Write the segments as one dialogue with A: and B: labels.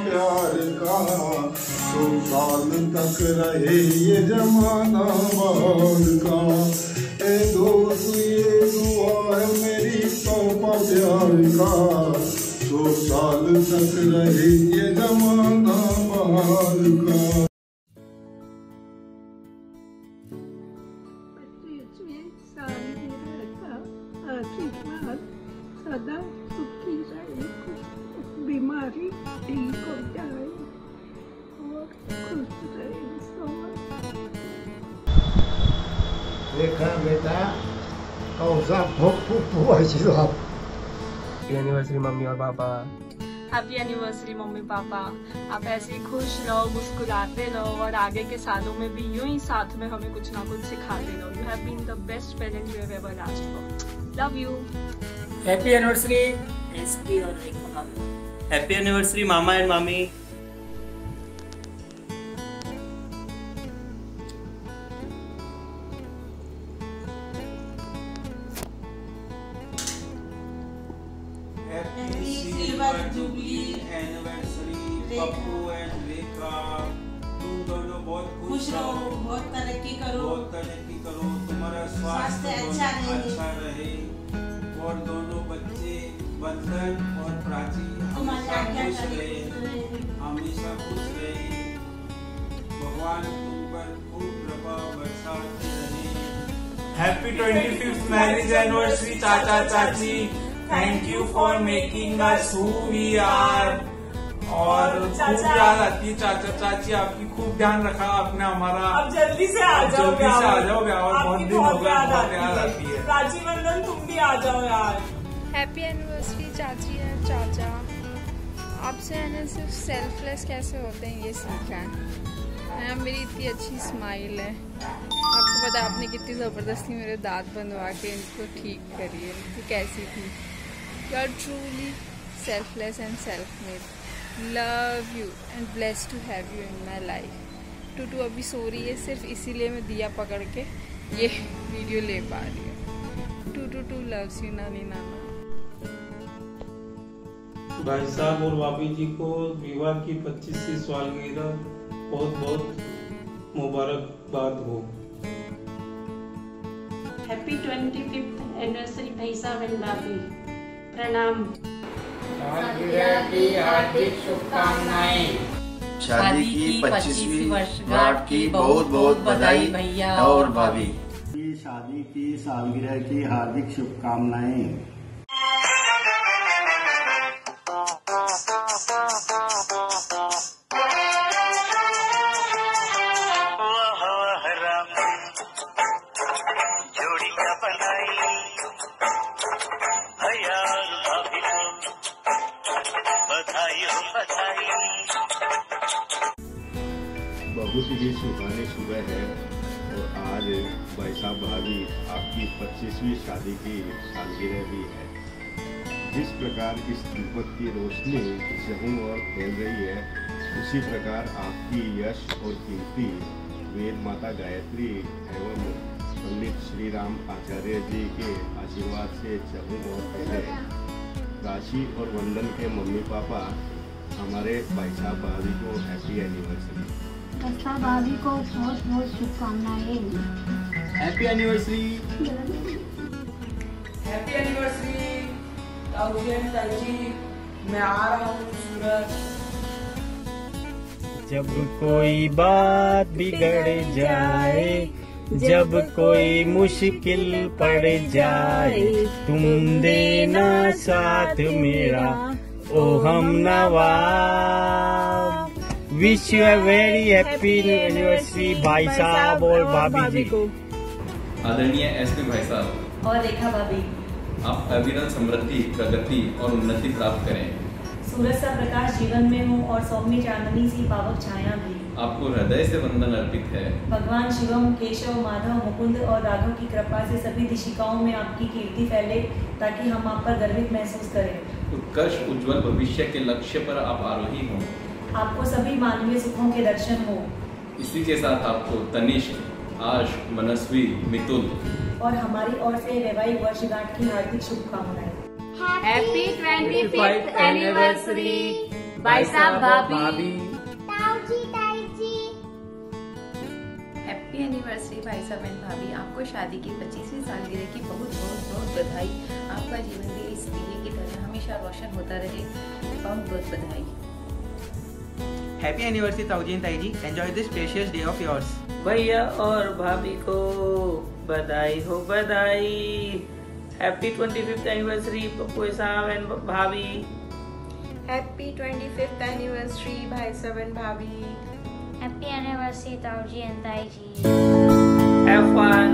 A: प्यार का 100 साल तक रहे ये जमाना बाल का। ए दोस्त ये दुआ है मेरी तौबा प्यार का 100 साल तक रहे ये जमाना बाल का।
B: सदा सुखी रहे, बीमारी ठीक हो जाए और खुश रहे।
C: देखा बेटा कौन सा
D: हैप्पी एनिवर्सरी मम्मी और पापा।
E: Happy anniversary mummy papa. आप ऐसे ही खुश रहो, मुस्कुराते रहो और आगे के सालों में भी यूं ही साथ में हमें कुछ ना कुछ सिखाते रहो। You have been the best parent you have ever asked for. Love you.
D: Happy anniversary
E: SP और रेखा।
F: हैप्पी एनिवर्सरी मामा एंड मामी।
G: Happy silver jubilee anniversary Pappu and Rekha. तुम दोनों बहुत खुश रहो,
H: बहुत तरक्की करो,
G: तुम्हारा स्वास्थ्य अच्छा रहे और दोनों बच्चे बंधन और प्राची हमेशा खुश रहे। भगवान तुम पर खूब प्रभाव बरसाते रहे।
I: हैप्पी 25th मैरिज एनिवर्सरी चाचा चाची। Thank you for making us who we are. और खूब याद आती है चाचा चाची आपकी, खूब ध्यान रखा आपने हमारा।
J: अब जल्दी से आ जाओ,
I: और बहुत दिन हो गए, बहुत याद आती है।
J: प्राची बंधन तुम भी आ जाओ यार।
K: हैप्पी एनिवर्सरी चाची एंड चाचा। आपसे मैंने सिर्फ सेल्फलेस कैसे होते हैं ये सीखा है। मेरी इतनी अच्छी स्माइल है, आपको पता है आपने कितनी ज़बरदस्ती मेरे दांत बनवा के इनको ठीक करी है, इनको कैसी थी। You are truly selfless and self made. Love you and blessed to have you in my life. टूटू अभी सो रही है, सिर्फ इसीलिए मैं दिया पकड़ के ये वीडियो ले पा रही हूँ। टू लव्स यू नानी नाना।
I: भाई साहब और भाभी जी को विवाह की 25वीं सालगिरह बहुत बहुत मुबारकबाद हो।
E: हैप्पी 25th एनिवर्सरी भाई साहब एंड भाभी। प्रणाम।
L: की हार्दिक शुभकामनाएं।
M: शादी की 25वीं वर्षगांठ की बहुत बहुत बधाई भैया और भाभी।
C: शादी की सालगिरह की हार्दिक शुभकामनाएं।
N: बहुत ही सुहानी सुबह है और आज भाई साहब भाभी आपकी 25वीं शादी की सालगिरह भी है। जिस प्रकार इस दीपक की रोशनी जहूं और फैल रही है, उसी प्रकार आपकी यश और कीर्ति वेद माता गायत्री एवं पंडित श्री राम आचार्य जी के आशीर्वाद से जहूं और फैले। राशि और वंदन के मम्मी पापा हमारे भाई साहब भाभी को हैप्पी एनिवर्सरी।
O: भाभी को बहुत बहुत शुभकामनाएं।
D: Happy anniversary.
J: हैप्पी एनिवर्सरी ताऊजी, मैं आ रहा हूँ सूरत।
P: जब कोई बात बिगड़ जाए
F: जब कोई मुश्किल पड़ जाए तुम देना साथ मेरा ओ हम नवा। Wish you a very happy anniversary भाई साहब और भाभी जी को।
H: आदरणीय एसपी भाई साहब
P: और रेखा भाभी,
H: आप अविरल समृद्धि, प्रगति और उन्नति प्राप्त करें।
P: सूरज सा प्रकाश जीवन में हो और सौम्य चांदनी सी पावक छाया भी।
H: आपको हृदय से वंदन अर्पित है।
P: भगवान शिवम, केशव, माधव, मुकुंद और राघव की कृपा से सभी दिशिकाओं में आपकी कीर्ति फैले ताकि हम आप पर गर्वित महसूस करें।
H: उत्कर्ष उज्जवल भविष्य के लक्ष्य पर आप आरोही हों।
P: आपको सभी मानवीय सुखों के दर्शन हो।
H: इसी के साथ आपको तनिष्क, आश, मनस्वी, मितुल
P: और हमारी ओर से वैवाहिक वर्षगांठ की हार्दिक शुभकामनाएं।
K: हैप्पी 25th एनिवर्सरी भाई साहब भाभी।
Q: हैप्पी एनिवर्सरी भाई साहब एंड भाभी। आपको शादी की 25वीं सालगिरह की बहुत बहुत बहुत बधाई। आपका जीवन भी इस दिए की तरह हमेशा रोशन होता रहे। बहुत बहुत बधाई।
R: हैप्पी एनिवर्सरी ताऊजी ताई जी। Enjoy this precious day of yours.
F: भैया और भाभी को बधाई हो बधाई। हैप्पी 25th एनिवर्सरी पप्पू साहब एंड भाभी।
K: हैप्पी 25th एनिवर्सरी भाई साहब एंड भाभी।
O: हैप्पी एनिवर्सरी ताऊजी एंड ताई जी।
F: Have fun.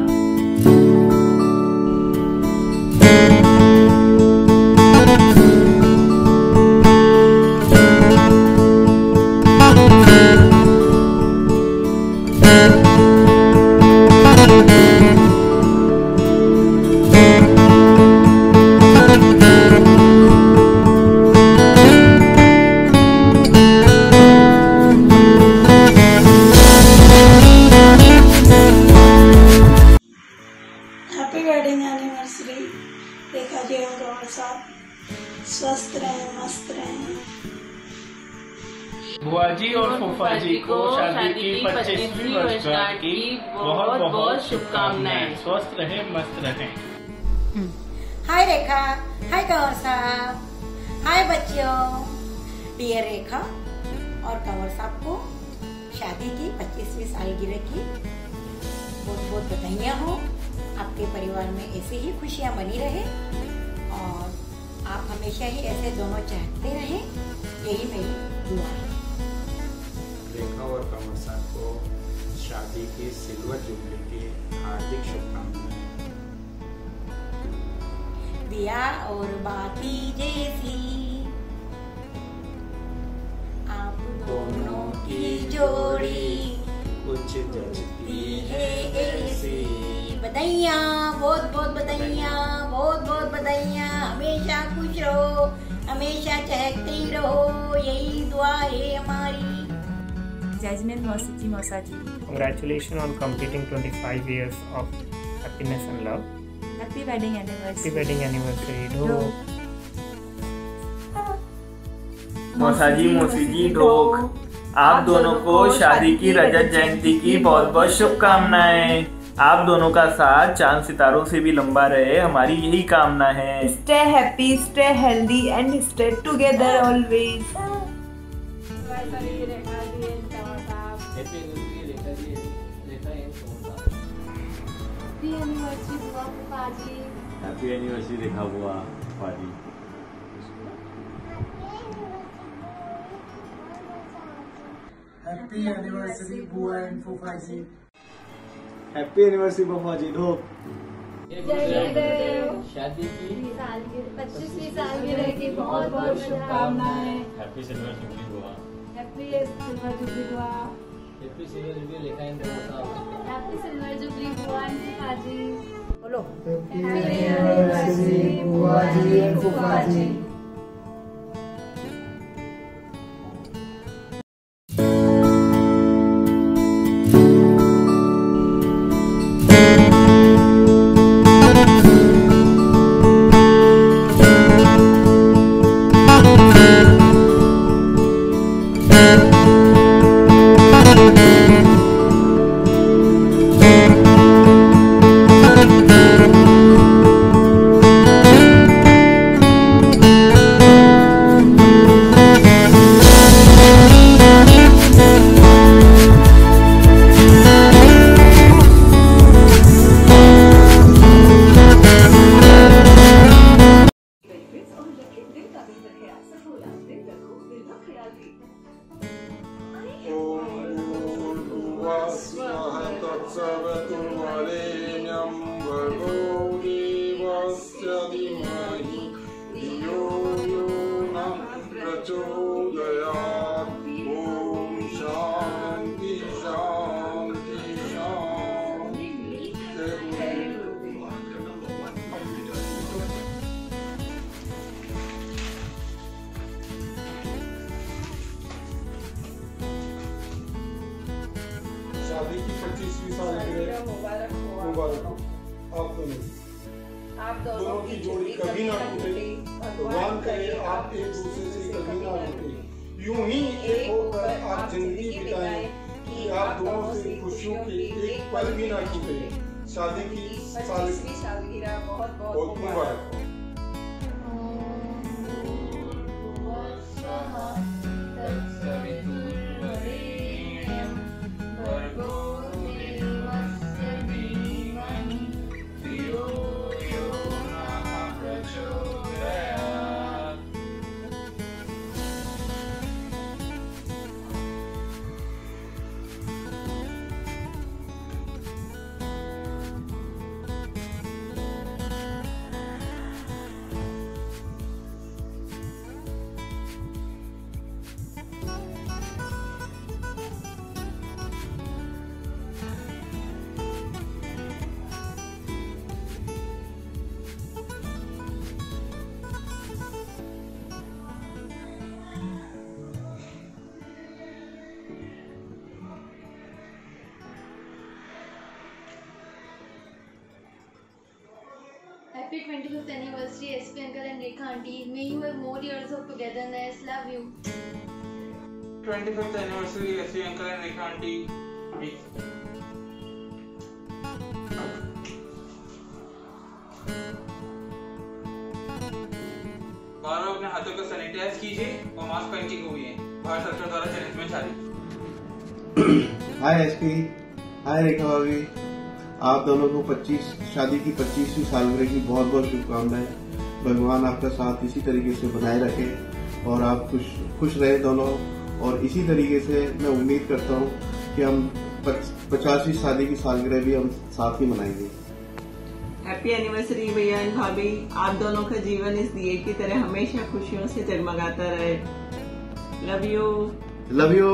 B: स्वस्थ रहें, मस्त रहें।
I: बुआ जी और फूफा जी को शादी की 25वीं वर्षगांठ की बहुत बहुत शुभकामनाएं। स्वस्थ रहे, मस्त रहें।
S: हाय रेखा, हाय कंवर साहब, हाय बच्चों। डियर रेखा और कंवर साहब को शादी की 25वीं सालगिरह की बहुत बहुत बधाइयाँ हो। आपके परिवार में ऐसे ही खुशियाँ बनी रहे और आप हमेशा ही ऐसे दोनों चाहते रहें, यही मेरी दुआ है।
I: रेखा और कंवर साहब को शादी की सिल्वर जुबली की हार्दिक शुभकामनाएं।
S: दिया और बाती जैसी आप दोनों की जोड़ी
I: कुछ जचती
S: है ऐसी। बधाइयाँ, बहुत बहुत बधाइयाँ, बहुत बहुत बधाइयाँ। हमेशा खुश रहो, हमेशा चहकते रहो, यही दुआ है हमारी।
P: जैस्मिन मौसी मौसा जी,
D: Congratulations on completing 25 years of happiness and love.
P: Happy wedding anniversary.
D: Happy wedding anniversary. ढोक।
F: मौसा जी, मौसी जी, ढोक। आप दोनों को शादी की रजत जयंती की बहुत बहुत शुभकामनाएं। आप दोनों का साथ चांद सितारों से भी लंबा रहे, हमारी यही कामना है।
J: Stay happy, stay healthy and stay together always.
C: Happy anniversary Rekha बुआ पाजी।
A: हैप्पी एनिवर्सरी बुआ एंड फूफा जी।
C: हैप्पी एनिवर्सरी बफा जी। ढोक।
K: शादी की 25वीं सालगिरह की बहुत बहुत शुभकामनाएं।
C: हैप्पी सिल्वर जुबली बुआ।
K: हैप्पी सिल्वर जुबली बुआ।
C: Happy silver jubilee Rekha and साहब।
K: हैप्पी सिल्वर जुबली बुआ एंड फूफा जी।
S: बोलो
A: हैप्पी एनिवर्सरी बुआ जी एंड फूफा जी।
J: मुबारक हो
A: आप दोनों की जोड़ी कभी ना टूटे। भगवान करे आप एक दूसरे से कभी ना टूटे। यूं ही एक होकर आप जिंदगी बिताएं कि आप दोनों से खुशियों के एक पल भी ना टूटे। शादी की 25वीं
J: सालगिरह बहुत बहुत मुबारक हो।
T: Happy 25th anniversary, SP uncle and Rekha auntie. May you have more years of togetherness. Love you.
I: 25th anniversary, SP uncle and Rekha auntie. बारह अपने हाथों को सैनिटाइज कीजिए और मास्क पहन के घूमिए। भारत सरकार द्वारा चलित में जारी।
N: हाय एसपी, हाय रेखा भाभी, आप दोनों को शादी की 25वीं सालगिरह की बहुत बहुत शुभकामनाएं। भगवान आपका साथ इसी तरीके से बनाए रखे और आप खुश रहे दोनों। और इसी तरीके से मैं उम्मीद करता हूं कि हम 50वीं शादी की सालगिरह भी हम साथ ही मनाएंगे।
J: हैप्पी एनिवर्सरी भैया एंड भाभी, आप दोनों का जीवन इस दिए की तरह हमेशा खुशियों से जगमगाता रहे। Love you.
N: Love you.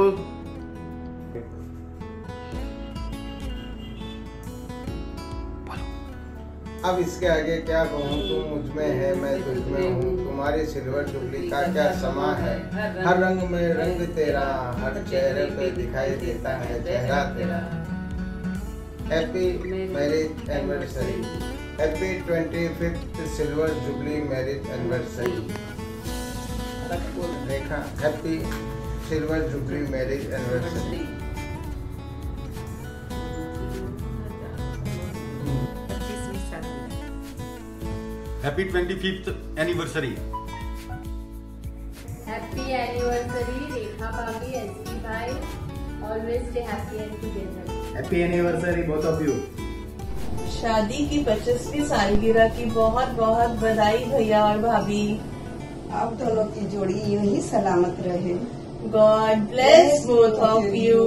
U: अब इसके आगे क्या कहूँ, तुम मुझ में है मैं तुझ में हूँ, तुम्हारी सिल्वर जुबली का क्या समा है। हर रंग में रंग तेरा, हर चेहरे पे दिखाई देता है चेहरा तेरा। Happy marriage anniversary, happy 25th silver jubilee marriage anniversary. देखा, happy silver jubilee marriage anniversary.
V: Happy 25th anniversary.
T: Happy anniversary, Rekha Bhabhi, SP bhai. Always stay happy and together.
V: Happy anniversary, both of you.
J: शादी की 25वीं सालगिरह की बहुत बहुत बधाई भैया और भाभी।
W: आप दोनों की जोड़ी यूं ही सलामत रहे।
J: God bless both of you.